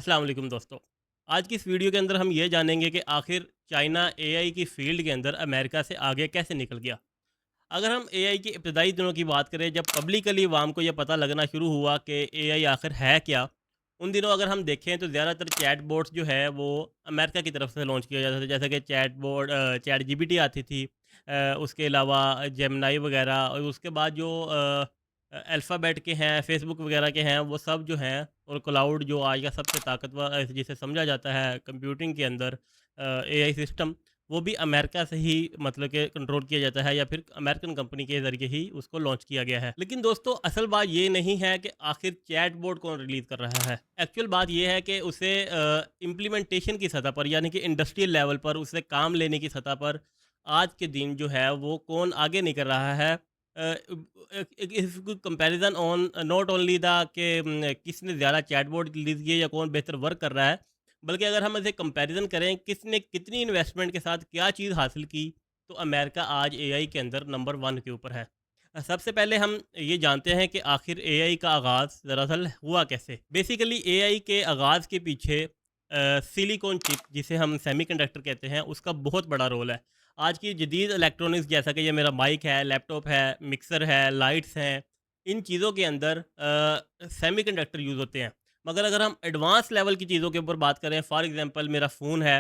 अस्सलाम वालेकुम दोस्तों। आज की इस वीडियो के अंदर हम ये जानेंगे कि आखिर चाइना एआई की फ़ील्ड के अंदर अमेरिका से आगे कैसे निकल गया। अगर हम एआई के इब्तदाई दिनों की बात करें, जब पब्लिकली अवाम को ये पता लगना शुरू हुआ कि एआई आखिर है क्या, उन दिनों अगर हम देखें तो ज़्यादातर चैट बोट्स जो है वो अमेरिका की तरफ से लॉन्च किया जाता था। जैसे कि चैट जीपीटी आती थी, उसके अलावा जेमिनी वगैरह, और उसके बाद जो अल्फ़ाबेट के हैं, फ़ेसबुक वगैरह के हैं, वो सब जो हैं, और क्लाउड जो आज का सबसे ताकतवर जिसे समझा जाता है कंप्यूटिंग के अंदर एआई सिस्टम, वो भी अमेरिका से ही मतलब कि कंट्रोल किया जाता है, या फिर अमेरिकन कंपनी के ज़रिए ही उसको लॉन्च किया गया है। लेकिन दोस्तों, असल बात ये नहीं है कि आखिर चैट बोट कौन रिलीज़ कर रहा है। एक्चुअल बात ये है कि उसे इम्प्लीमेंटेशन की सतह पर, यानी कि इंडस्ट्रियल लेवल पर उसे काम लेने की सतह पर आज के दिन जो है वो कौन आगे निकल रहा है। Comparison on not only the के किसने ज़्यादा चैटबॉट रिलीज़ किए या कौन बेहतर वर्क कर रहा है, बल्कि अगर हम ऐसे कंपैरिजन करें किसने कितनी इन्वेस्टमेंट के साथ क्या चीज़ हासिल की, तो अमेरिका आज एआई के अंदर नंबर वन के ऊपर है। सबसे पहले हम ये जानते हैं कि आखिर एआई का आगाज़ दरअसल हुआ कैसे। बेसिकली एआई के आगाज़ के पीछे सिलिकॉन चिप, जिसे हम सेमीकंडक्टर कहते हैं, उसका बहुत बड़ा रोल है। आज की जदीद इलेक्ट्रॉनिक्स, जैसा कि ये मेरा माइक है, लैपटॉप है, मिक्सर है, लाइट्स हैं, इन चीज़ों के अंदर सेमीकंडक्टर यूज़ होते हैं। मगर अगर हम एडवांस लेवल की चीज़ों के ऊपर बात करें, फॉर एग्जांपल मेरा फ़ोन है,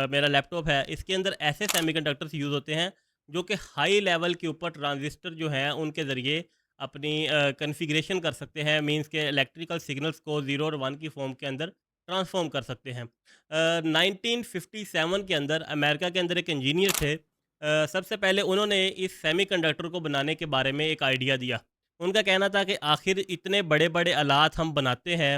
मेरा लैपटॉप है, इसके अंदर ऐसे सेमीकंडक्टर्स यूज़ होते हैं जो कि हाई लेवल के ऊपर ट्रांजिस्टर जो हैं उनके ज़रिए अपनी कॉन्फ़िगरेशन कर सकते हैं, मीन्स के इलेक्ट्रिकल सिग्नल्स को 0 और 1 की फ़ॉर्म के अंदर ट्रांसफ़ॉर्म कर सकते हैं। 1957 के अंदर अमेरिका के अंदर एक इंजीनियर थे। सबसे पहले उन्होंने इस सेमीकंडक्टर को बनाने के बारे में एक आइडिया दिया। उनका कहना था कि आखिर इतने बड़े-बड़े आलात हम बनाते हैं,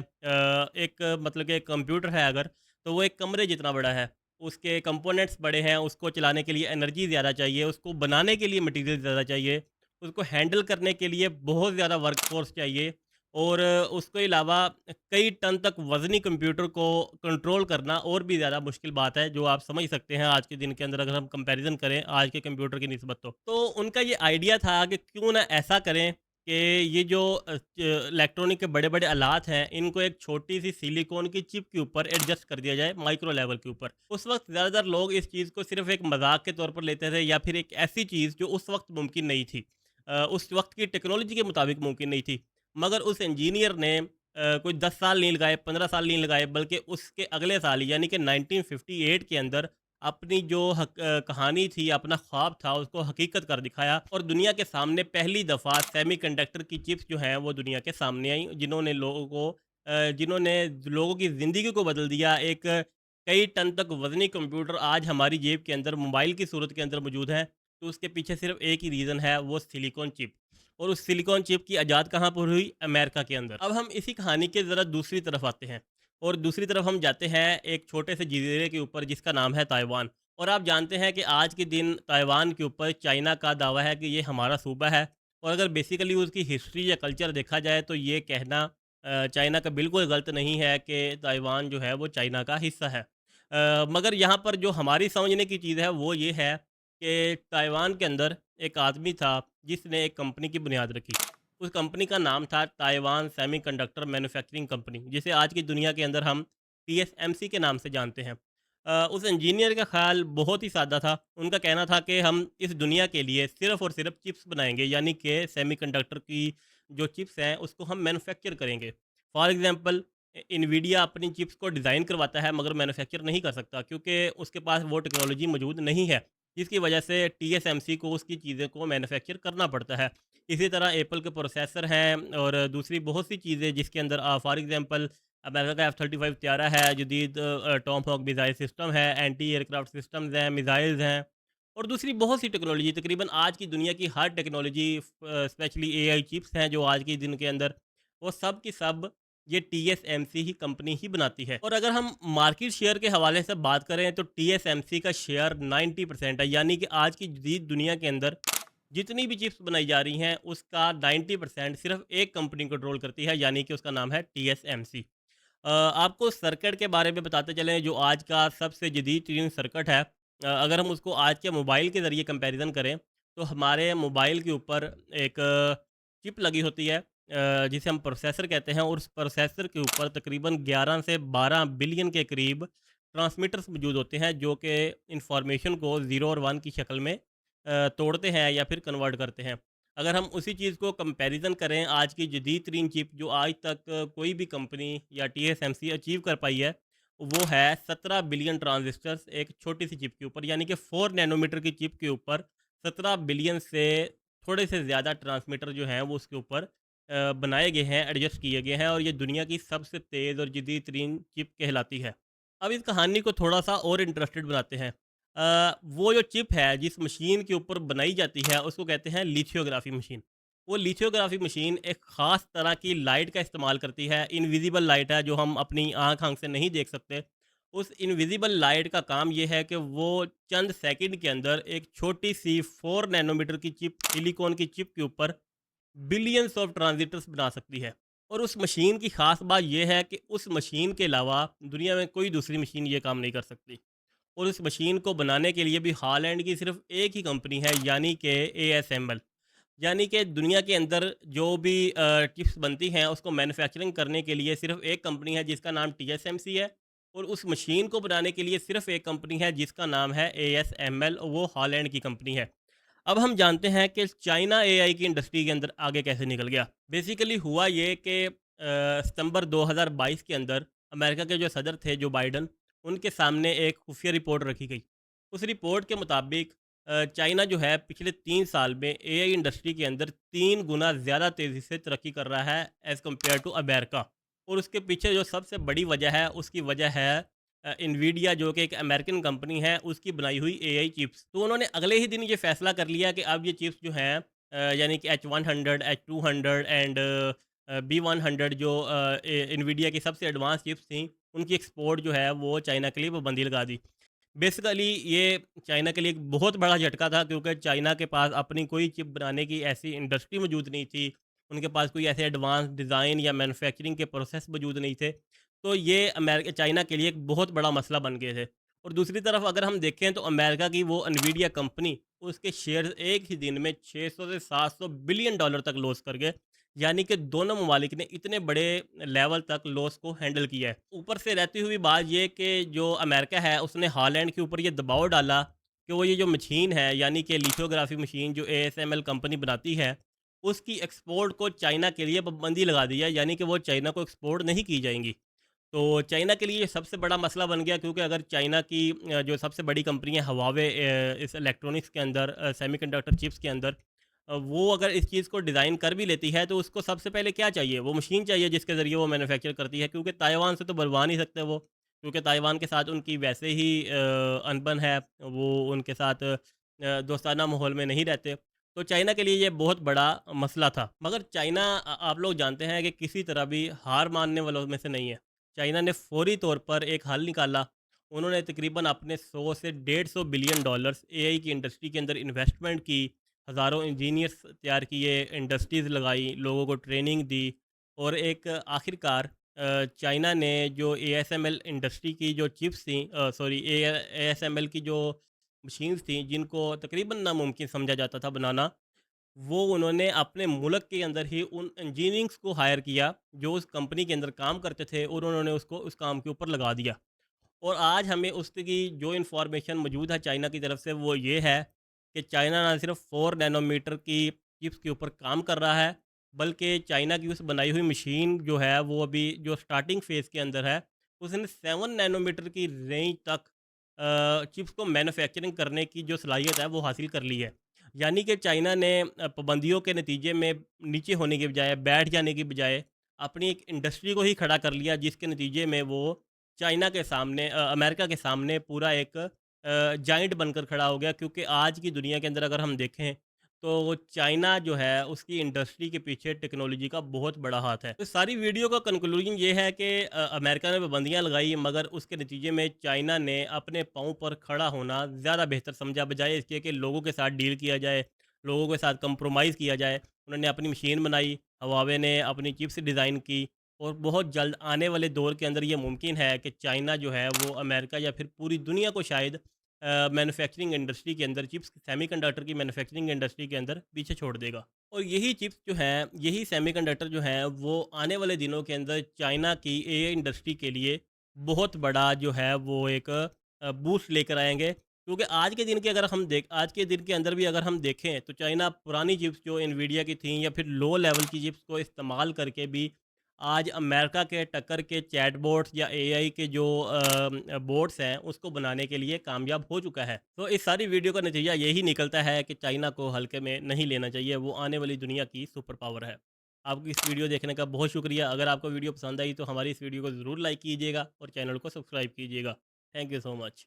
एक मतलब कि कंप्यूटर है अगर, तो वो एक कमरे जितना बड़ा है। उसके कंपोनेंट्स बड़े हैं, उसको चलाने के लिए एनर्जी ज़्यादा चाहिए, उसको बनाने के लिए मटेरियल ज़्यादा चाहिए, उसको हैंडल करने के लिए बहुत ज़्यादा वर्कफ़ोर्स चाहिए, और उसके अलावा कई टन तक वज़नी कंप्यूटर को कंट्रोल करना और भी ज़्यादा मुश्किल बात है, जो आप समझ सकते हैं आज के दिन के अंदर अगर हम कंपैरिज़न करें आज के कंप्यूटर की निस्बत तो। तो उनका ये आइडिया था कि क्यों ना ऐसा करें कि ये जो इलेक्ट्रॉनिक के बड़े-बड़े आलात हैं, इनको एक छोटी-सी सिलिकॉन की चिप के ऊपर एडजस्ट कर दिया जाए, माइक्रो लेवल के ऊपर। उस वक़्त ज़्यादातर लोग इस चीज़ को सिर्फ़ एक मज़ाक के तौर पर लेते थे, या फिर एक ऐसी चीज़ जो उस वक़्त मुमकिन नहीं थी। उस वक़्त की टेक्नोलॉजी के मुताबिक मुमकिन नहीं थी। मगर उस इंजीनियर ने कोई 10 साल नहीं लगाए, 15 साल नहीं लगाए, बल्कि उसके अगले साल यानी कि 1958 के अंदर अपनी जो कहानी थी, अपना ख्वाब था, उसको हकीकत कर दिखाया, और दुनिया के सामने पहली दफ़ा सेमीकंडक्टर की चिप्स जो हैं वो दुनिया के सामने आई, जिन्होंने लोगों की ज़िंदगी को बदल दिया। एक कई टन तक वज़नी कंप्यूटर आज हमारी जेब के अंदर मोबाइल की सूरत के अंदर मौजूद है, तो उसके पीछे सिर्फ़ एक ही रीज़न है, वो सिलिकॉन चिप। और उस सिलिकॉन चिप की इजाद कहाँ पर हुई? अमेरिका के अंदर। अब हम इसी कहानी के ज़रा दूसरी तरफ आते हैं, और दूसरी तरफ हम जाते हैं एक छोटे से जज़ीरे के ऊपर जिसका नाम है ताइवान। और आप जानते हैं कि आज के दिन ताइवान के ऊपर चाइना का दावा है कि ये हमारा सूबा है, और अगर बेसिकली उसकी हिस्ट्री या कल्चर देखा जाए तो ये कहना चाइना का बिल्कुल गलत नहीं है कि ताइवान जो है वो चाइना का हिस्सा है। मगर यहाँ पर जो हमारी समझने की चीज़ है वो ये है कि ताइवान के अंदर एक आदमी था जिसने एक कंपनी की बुनियाद रखी। उस कंपनी का नाम था ताइवान सेमीकंडक्टर मैन्युफैक्चरिंग कंपनी, जिसे आज की दुनिया के अंदर हम टीएसएमसी के नाम से जानते हैं। उस इंजीनियर का ख़्याल बहुत ही सादा था। उनका कहना था कि हम इस दुनिया के लिए सिर्फ़ और सिर्फ़ चिप्स बनाएँगे, यानी कि सेमीकंडक्टर की जो चिप्स हैं उसको हम मैन्युफैक्चर करेंगे। फॉर एग्ज़ाम्पल इनवीडिया अपनी चिप्स को डिज़ाइन करवाता है मगर मैन्युफैक्चर नहीं कर सकता, क्योंकि उसके पास वो टेक्नोलॉजी मौजूद नहीं है, जिसकी वजह से टीएसएमसी को उसकी चीज़ें को मैन्युफैक्चर करना पड़ता है। इसी तरह एप्पल के प्रोसेसर हैं और दूसरी बहुत सी चीज़ें जिसके अंदर फॉर एग्ज़ाम्पल अमेरिका का F-35 तैयारा है, जदीद टॉमहॉक मिसाइल सिस्टम है, एंटी एयरक्राफ्ट सिस्टम्स हैं, मिसाइल्स हैं, और दूसरी बहुत सी टेक्नोलॉजी, तकरीबन आज की दुनिया की हर टेक्नोलॉजी, स्पेशली एआई चिप्स हैं जो आज के दिन के अंदर, वो सब की सब ये टीएसएमसी ही कंपनी ही बनाती है। और अगर हम मार्केट शेयर के हवाले से बात करें तो टीएसएमसी का शेयर 90% है, यानी कि आज की जदीद दुनिया के अंदर जितनी भी चिप्स बनाई जा रही हैं उसका 90% सिर्फ एक कंपनी कंट्रोल करती है, यानी कि उसका नाम है टीएसएमसी। आपको सर्किट के बारे में बताते चलें, जो आज का सबसे जदीद तरीन सर्किट है, अगर हम उसको आज के मोबाइल के ज़रिए कंपैरिजन करें, तो हमारे मोबाइल के ऊपर एक चिप लगी होती है, जिसे हम प्रोसेसर कहते हैं, और उस प्रोसेसर के ऊपर तकरीबन 11 से 12 बिलियन के करीब ट्रांसमीटर्स मौजूद होते हैं, जो कि इंफॉर्मेशन को 0 और 1 की शक्ल में तोड़ते हैं या फिर कन्वर्ट करते हैं। अगर हम उसी चीज़ को कंपैरिज़न करें आज की जदीद तरीन चिप जो आज तक कोई भी कंपनी या टीएसएमसी अचीव कर पाई है, वो है 17 बिलियन ट्रांजिस्टर्स एक छोटी सी चिप के ऊपर, यानी कि 4 नैनोमीटर की चिप के ऊपर 17 बिलियन से थोड़े से ज़्यादा ट्रांसमीटर जो हैं वो उसके ऊपर बनाए गए हैं, एडजस्ट किए गए हैं, और ये दुनिया की सबसे तेज़ और जदीद तरीन चिप कहलाती है। अब इस कहानी को थोड़ा सा और इंटरेस्टेड बनाते हैं। वो जो चिप है जिस मशीन के ऊपर बनाई जाती है उसको कहते हैं लिथियोग्राफी मशीन। वो लिथियोग्राफी मशीन एक ख़ास तरह की लाइट का इस्तेमाल करती है, इनविजिबल लाइट है जो हम अपनी आँख से नहीं देख सकते। उस इनविजिबल लाइट का काम ये है कि वो चंद सेकंड के अंदर एक छोटी सी 4 नैनोमीटर की चिप, सिलिकॉन की चिप के ऊपर बिलियंस ऑफ ट्रांजिटर्स बना सकती है। और उस मशीन की ख़ास बात यह है कि उस मशीन के अलावा दुनिया में कोई दूसरी मशीन ये काम नहीं कर सकती। और उस मशीन को बनाने के लिए भी हॉलैंड की सिर्फ एक ही कंपनी है, यानी कि एएसएमएल। यानी कि दुनिया के अंदर जो भी चिप्स बनती हैं उसको मैन्युफैक्चरिंग करने के लिए सिर्फ एक कंपनी है जिसका नाम टीएसएमसी है, और उस मशीन को बनाने के लिए सिर्फ एक कंपनी है जिसका नाम है एएसएमएल, वो हॉलैंड की कंपनी है। अब हम जानते हैं कि चाइना एआई की इंडस्ट्री के अंदर आगे कैसे निकल गया। बेसिकली हुआ ये कि सितंबर 2022 के अंदर अमेरिका के जो सदर थे, जो बाइडन, उनके सामने एक खुफिया रिपोर्ट रखी गई। उस रिपोर्ट के मुताबिक चाइना जो है पिछले 3 साल में एआई इंडस्ट्री के अंदर 3 गुना ज़्यादा तेज़ी से तरक्की कर रहा है एज़ कम्पेयर टू अमेरिका। और उसके पीछे जो सबसे बड़ी वजह है, उसकी वजह है इन्वीडिया, जो कि एक अमेरिकन कंपनी है, उसकी बनाई हुई एआई चिप्स। तो उन्होंने अगले ही दिन ये फैसला कर लिया कि अब ये चिप्स जो हैं यानी कि H100, H200 एंड B100, जो इन्वीडिया की सबसे एडवांस चिप्स थी, उनकी एक्सपोर्ट जो है वो चाइना के लिए पाबंदी लगा दी। बेसिकली ये चाइना के लिए एक बहुत बड़ा झटका था, क्योंकि चाइना के पास अपनी कोई चिप बनाने की ऐसी इंडस्ट्री मौजूद नहीं थी। उनके पास कोई ऐसे एडवांस डिज़ाइन या मैन्युफैक्चरिंग के प्रोसेस मौजूद नहीं थे। तो ये अमेरिका चाइना के लिए एक बहुत बड़ा मसला बन गए थे। और दूसरी तरफ अगर हम देखें तो अमेरिका की वो एनवीडिया कंपनी, उसके शेयर्स एक ही दिन में 600 से 700 बिलियन डॉलर तक लॉस कर गए। यानी कि दोनों ममालिक ने इतने बड़े लेवल तक लॉस को हैंडल किया है। ऊपर से रहती हुई बात ये कि जो अमेरिका है उसने हॉलैंड के ऊपर ये दबाव डाला कि वो ये जो मशीन है, यानी कि लिथोग्राफी मशीन जो एएसएमएल कंपनी बनाती है, उसकी एक्सपोर्ट को चाइना के लिए पाबंदी लगा दी है, यानी कि वो चाइना को एक्सपोर्ट नहीं की जाएंगी। तो चाइना के लिए ये सबसे बड़ा मसला बन गया, क्योंकि अगर चाइना की जो सबसे बड़ी कंपनी है हवावे, इस इलेक्ट्रॉनिक्स के अंदर, सेमीकंडक्टर चिप्स के अंदर, वो अगर इस चीज़ को डिज़ाइन कर भी लेती है तो उसको सबसे पहले क्या चाहिए, वो मशीन चाहिए जिसके ज़रिए वो मैन्युफैक्चर करती है, क्योंकि ताइवान से तो बनवा नहीं सकते वो, क्योंकि ताइवान के साथ उनकी वैसे ही अनबन है, वो उनके साथ दोस्ताना माहौल में नहीं रहते। तो चाइना के लिए ये बहुत बड़ा मसला था। मगर चाइना, आप लोग जानते हैं कि किसी तरह भी हार मानने वालों में से नहीं है। चाइना ने फौरी तौर पर एक हल निकाला। उन्होंने तकरीबन अपने 100 से 150 बिलियन डॉलर्स एआई की इंडस्ट्री के अंदर इन्वेस्टमेंट की, हज़ारों इंजीनियर्स तैयार किए, इंडस्ट्रीज़ लगाई, लोगों को ट्रेनिंग दी, और एक आखिरकार चाइना ने जो एएसएमएल इंडस्ट्री की जो चिप्स थी, सॉरी, एएसएमएल की जो मशीन्स थी, जिनको तकरीबन नामुमकिन समझा जाता था बनाना, वो उन्होंने अपने मुल्क के अंदर ही उन इंजीनियर्स को हायर किया जो उस कंपनी के अंदर काम करते थे, और उन्होंने उसको उस काम के ऊपर लगा दिया। और आज हमें उसकी जो इन्फॉर्मेशन मौजूद है चाइना की तरफ से, वो ये है कि चाइना ना सिर्फ 4 नैनोमीटर की चिप्स के ऊपर काम कर रहा है, बल्कि चाइना की उस बनाई हुई मशीन जो है वो अभी जो स्टार्टिंग फेज़ के अंदर है, उसने 7 नैनोमीटर की रेंज तक चिप्स को मैन्युफैक्चरिंग करने की जो सलाहियत है वो हासिल कर ली है। यानी कि चाइना ने पाबंदियों के नतीजे में नीचे होने के बजाय, बैठ जाने की बजाय, अपनी एक इंडस्ट्री को ही खड़ा कर लिया, जिसके नतीजे में वो चाइना के सामने, अमेरिका के सामने पूरा एक जाइंट बनकर खड़ा हो गया, क्योंकि आज की दुनिया के अंदर अगर हम देखें तो चाइना जो है उसकी इंडस्ट्री के पीछे टेक्नोलॉजी का बहुत बड़ा हाथ है। तो सारी वीडियो का कंक्लूजन ये है कि अमेरिका ने पाबंदियाँ लगाई, मगर उसके नतीजे में चाइना ने अपने पाँव पर खड़ा होना ज़्यादा बेहतर समझा, बजाय इसके कि लोगों के साथ डील किया जाए, लोगों के साथ कंप्रोमाइज़ किया जाए। उन्होंने अपनी मशीन बनाई, हवावे ने अपनी चिप्स डिज़ाइन की, और बहुत जल्द आने वाले दौर के अंदर ये मुमकिन है कि चाइना जो है वो अमेरिका या फिर पूरी दुनिया को शायद मैन्युफैक्चरिंग इंडस्ट्री के अंदर, चिप्स सेमीकंडक्टर की मैन्युफैक्चरिंग इंडस्ट्री के अंदर पीछे छोड़ देगा। और यही चिप्स जो हैं, यही सेमीकंडक्टर जो हैं, वो आने वाले दिनों के अंदर चाइना की एआई इंडस्ट्री के लिए बहुत बड़ा जो है वो एक बूस्ट लेकर आएँगे। क्योंकि आज के दिन के अंदर भी अगर हम देखें तो चाइना पुरानी चिप्स जो एनवीडिया की थी या फिर लो लेवल की चिप्स को इस्तेमाल करके भी आज अमेरिका के टक्कर के चैटबॉट्स या एआई के जो बोट्स हैं उसको बनाने के लिए कामयाब हो चुका है। तो इस सारी वीडियो का नतीजा यही निकलता है कि चाइना को हल्के में नहीं लेना चाहिए, वो आने वाली दुनिया की सुपर पावर है। आपको इस वीडियो देखने का बहुत शुक्रिया। अगर आपको वीडियो पसंद आई तो हमारी इस वीडियो को ज़रूर लाइक कीजिएगा और चैनल को सब्सक्राइब कीजिएगा। Thank you so much.